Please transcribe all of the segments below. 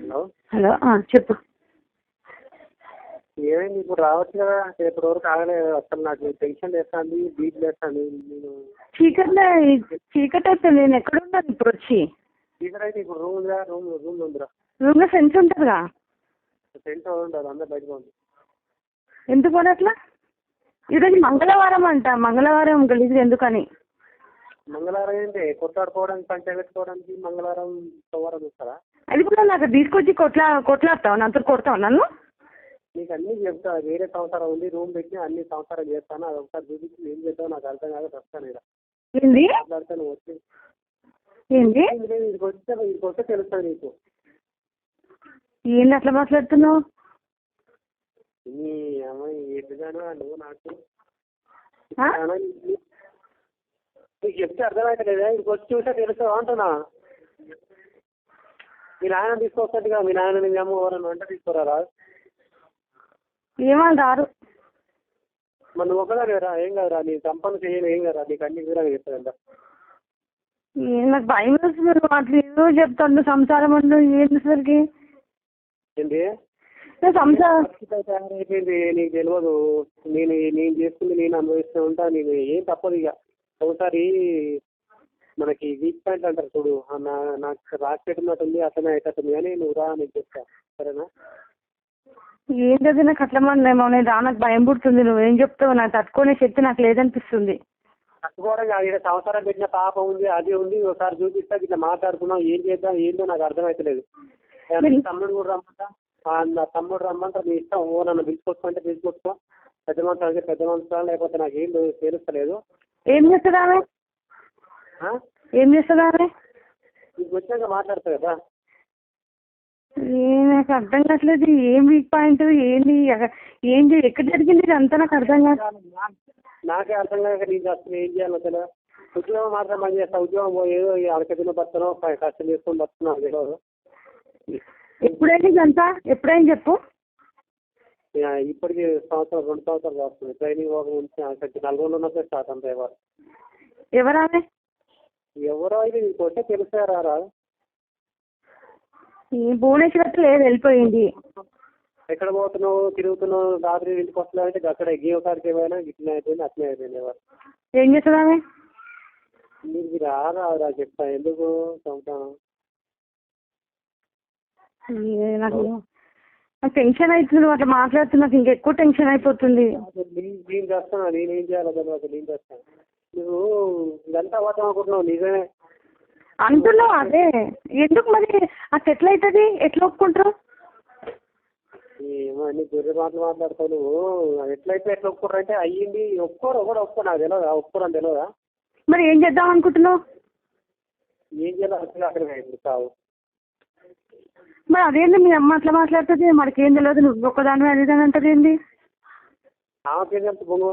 Hello hello చెప్పు. ఏమైంది ఇప్పుడు రావచ్చు కదా? రేపటి వరకు ఆగలేదు. అసలు నాకు టెన్షన్ వేస్తుంది, బీట్ వేస్తుంది. నేను చీకటి అయితే నేను ఎక్కడున్నాను ఇప్పుడు వచ్చి? చీకటి అయితే ఇప్పుడు రూమ్ ఉందిరా, రూమ్ ఉందిరా. రూమ్లో ఫ్రెండ్స్ ఉంటుందిగా? ఫ్రెండ్స్ ఉంటారు, అందరు బయటకు ఉంది. ఎందుకు అని అట్లా? ఈరోజు మంగళవారం అంట, మంగళవారం గలీజ్గా ఎందుకని? మంగళవారం ఏంటి? కొట్లాడుకోవడానికి, పంచాయతీ పెట్టుకోవడానికి మంగళవారం సోమవారం చూస్తారా? అది కూడా నాకు తీసుకొచ్చి కొట్లాడతావు, నాతో కొడతావు నన్ను? నీకు అన్నీ చెప్తా. వేరే సంవత్సరం ఉంది, రూమ్ పెట్టి అన్ని సంవత్సరాలు చేస్తాను. అది ఒకసారి చూపించి ఏం చేద్దాం నాకు అర్థం కాక వస్తాను. ఇక్కడ ఏంది మాట్లాడతాను వచ్చి. ఏంది ఇది వస్తే తెలుస్తుంది నీకు. ఏంది అట్లా మాట్లాడుతున్నావు? నీ అమ్మాయి ఎదుగాను నువ్వు నాకు నీకు చెప్తే అర్థమవుతలేదా? ఇంటికి వచ్చి చూసా తెలుస్తావు అంటున్నా. మీ నాయన తీసుకొస్తాడుగా, మీ నాయన మీ అమ్మ ఎవరన్నా వంట తీసుకురారా? ఏమని రారు. మరి నువ్వు ఒకదాని రా, ఏం కదరా, నీ సంపన్న చేయను, ఏం కదరా, నీకు అన్ని వివరాలు చెప్తాదంట. నాకు భయం వేస్తుంది. అట్లా ఏదో చెప్తాను సంసారం అంటే ఏంటి సరికి ఏంటి సంసారం అయిపోయింది నీకు తెలియదు. నేను చేసుకుంది నేను అనుభవిస్తూ ఉంటా. నేను ఏం తప్పదు. ఇక ఒకసారి మనకి వీక్ పాయింట్ అంటారు చూడు, నాకు రాసి పెట్టినట్టుంది, అట్లనే అవుతుంది. కానీ నువ్వు రా, నేను చెప్తా, సరేనా? ఏంటది నాకు అట్లా మనం నేను రా, నాకు భయం పుడుతుంది. నువ్వేం చెప్తావు? నాకు తట్టుకునే శక్తి నాకు లేదనిపిస్తుంది. తట్టుకోవడం కాదు, ఇక్కడ సంవత్సరం పెట్టిన పాప ఉంది, అది ఉంది. ఒకసారి చూపిస్తా, ఇట్లా మాట్లాడుకున్నాం, ఏం చేద్దాం ఏంటో నాకు అర్థమవుతలేదు. తమ్ముడు కూడా రమ్మంటా, నా తమ్ముడు రమ్మంటా, నీ ఇష్టం. ఓ నన్ను పిలుచుకొచ్చుకుంటే పిలుచుకొచ్చుకో. పెద్ద మనుషులు అంటే పెద్ద మనుషులు, లేకపోతే నాకు ఏం తెలుస్తలేదు. ఏం చేస్తుందా ఆమె? ఏం చేస్తుందా ఆమె? నీకు వచ్చాక మాట్లాడతా కదా. నాకు అర్థం కావట్లేదు. ఏం వీక్ పాయింట్ ఏంటి? ఏంటి ఎక్కడ జరిగింది ఇది అంతా నాకు అర్థం కాదు. నాకే అర్థం కాక నీకు అసలు ఏం చేయాలో తెలియదు. ఉద్యోగం మాత్రం పని చేస్తా. ఉద్యోగం ఏదో అరకతిలో బతున్నావు, కష్టం చేసుకొని బతున్నావు తెలియదు. ఎప్పుడైంది ఇదంతా? ఎప్పుడైంది చెప్పు. ఇప్పటికి 2 సంవత్సరాలు వస్తుంది. ట్రైనింగ్ ఒక నుంచి అక్కడికి 4 రోజులు ఉన్నప్పుడు స్టార్ట్ అంతా. ఎవరామె? ఎవరో అయితే నీకు వస్తే తెలుస్తారా? రా, భువనేశ్వర్ లేదు, వెళ్ళిపోయింది. ఎక్కడ పోతున్నావు, తిరుగుతున్నావు, రాత్రి ఇంటికి వస్తున్నావు అంటే అక్కడ గేమ్ కాడికి ఏమైనా ఇట్లా అయిపోయింది, అట్లనే అయిపోయింది. ఎవరు ఏం చేస్తుందామె? నీకు రారా చెప్తా, ఎందుకు చంపుతాను? నాకు టెన్షన్ అవుతుంది. నువ్వు అట్లా మాట్లాడుతున్నా ఇంకా ఎక్కువ టెన్షన్ అయిపోతుంది. నేను చేస్తాను, నేనేం చేయాలో తర్వాత నేను చేస్తాను. నువ్వు ఇదంతా అబద్ధం అనుకుంటున్నావు, నిజమే అంటున్నావు. అదే ఎందుకు మరి అట్లా ఎట్లా అవుతుంది? ఎట్లా ఒప్పుకుంటారు? ఏమో అన్ని గొర్రె మాటలు మాట్లాడతావు నువ్వు. ఎట్లయితే ఎట్లా ఒప్పుకోరు అంటే అయ్యింది. ఒప్పుకోరు నాకు తెలియదా? ఒప్పుకోరు అని తెలియదా? మరి ఏం చేద్దాం అనుకుంటున్నావు? ఏం చేయాలో అక్కడ ఇప్పుడు కావు. మరి అదేంటి మీ అమ్మ అట్లా మాట్లాడుతుంది? మనకేం తెలియదు, నువ్వు ఒక్కదాని అది అని అంటది ఏంటి? ఆమెకేం తెలుసు బొంగు?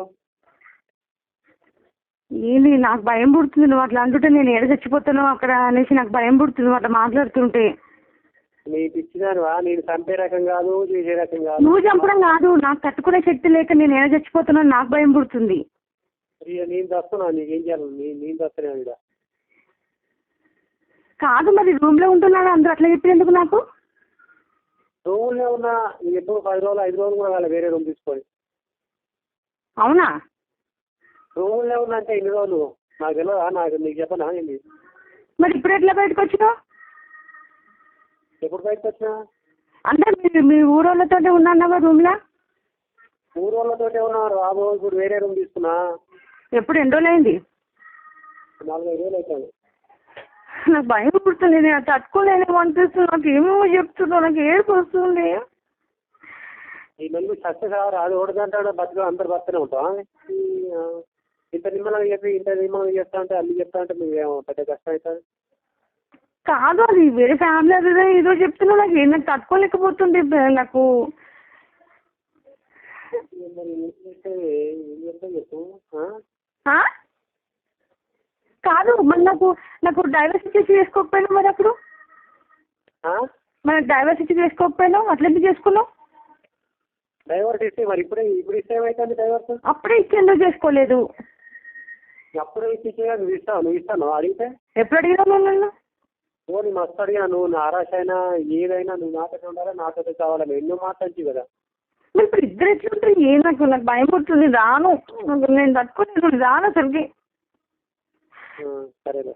ఏంటి నాకు భయం పుడుతుంది. నువ్వు అట్లా అంటుంటే నేను ఏడ చచ్చిపోతాను అక్కడ అనేసి నాకు భయం పుడుతుంది నువ్వు అట్లా మాట్లాడుతుంటే. నీకు ఇచ్చినానువా? నేను చంపే రకం కాదు, చేసే రకం కాదు. నువ్వు చంపడం కాదు, నాకు తట్టుకునే శక్తి లేక నేను ఏడ చచ్చిపోతున్నాను నాకు భయం పుడుతుంది. నేను చేస్తున్నా, నీకేం చేయాలి? నేను చేస్తున్నాను ఇక్కడ. కాదు మరి రూమ్లో ఉంటున్నాను అందరూ అట్లా చెప్పినందుకు నాకు. రూమ్లో ఉన్నా ఎప్పుడు 10 రోజులు 5 రోజులు కూడా కాదు వేరే రూమ్ తీసుకొని. అవునా? రూమ్లో ఉన్నా అంటే ఎన్ని రోజులు నాకు తెలియదా? నీకు చెప్పనా ఏంటి? మరి ఇప్పుడు ఎట్లా బయటకు వచ్చినావు? ఎప్పుడు బయటకు వచ్చినా? అంటే మీ ఊరోళ్ళతో ఉన్నావా రూమ్లో? ఊరోళ్ళతోటే ఉన్నారు. ఇప్పుడు వేరే రూమ్ తీసుకున్నా. ఎప్పుడు ఎన్ని రోజులు అయింది? 4-5 రోజులు అవుతాను. నాకు భయం పుడుతుంది. నేను తట్టుకోలేని అనిపిస్తుంది. నాకు ఏమో చెప్తున్నావు, నాకు ఏడుపు వస్తుంది. ఈ మంది సక్సెస్ అవ్వరు. అది ఓడదంటాడు బతుకు అందరు బతుకునే ఉంటావా? ఇంత నిమ్మలంగా చెప్పి ఇంత నిమ్మలంగా చెప్తా అంటే అన్ని చెప్తా అంటే నువ్వేమో పెద్ద కష్టం అవుతుంది. కాదు అది వేరే ఫ్యామిలీ అదే ఏదో చెప్తున్నా. నాకు తట్టుకోలేకపోతుంది. నాకు కాదు మరి నాకు డైవర్స్ ఇచ్చేసి చేసుకోకపోయినా మరి అప్పుడు మనకు డైవర్స్ ఇచ్చి చేసుకోకపోయినావు అట్లా ఎందుకు చేసుకున్నావు? డైవర్స్ ఇస్తే మరి ఇప్పుడు ఇస్తే ఏమైతుంది? డైవర్స్ అప్పుడే ఇచ్చి ఎందుకు చేసుకోలేదు? అప్పుడే ఇచ్చి నువ్వు ఇస్తావు అడిగితే? ఎప్పుడు అడిగినావు నన్ను? ఓ నీ మస్తు అడిగా నువ్వు నారాశ అయినా ఏదైనా నువ్వు నాతో ఉండాలి నాతో కావాలని ఎన్నో మాట్లాడి కదా. మరి ఇప్పుడు ఇద్దరు ఎట్లుంటారు? ఏం నాకు భయం పుడుతుంది, రాను. నేను తట్టుకోలేదు, రాను అసలుకి. సరేలే.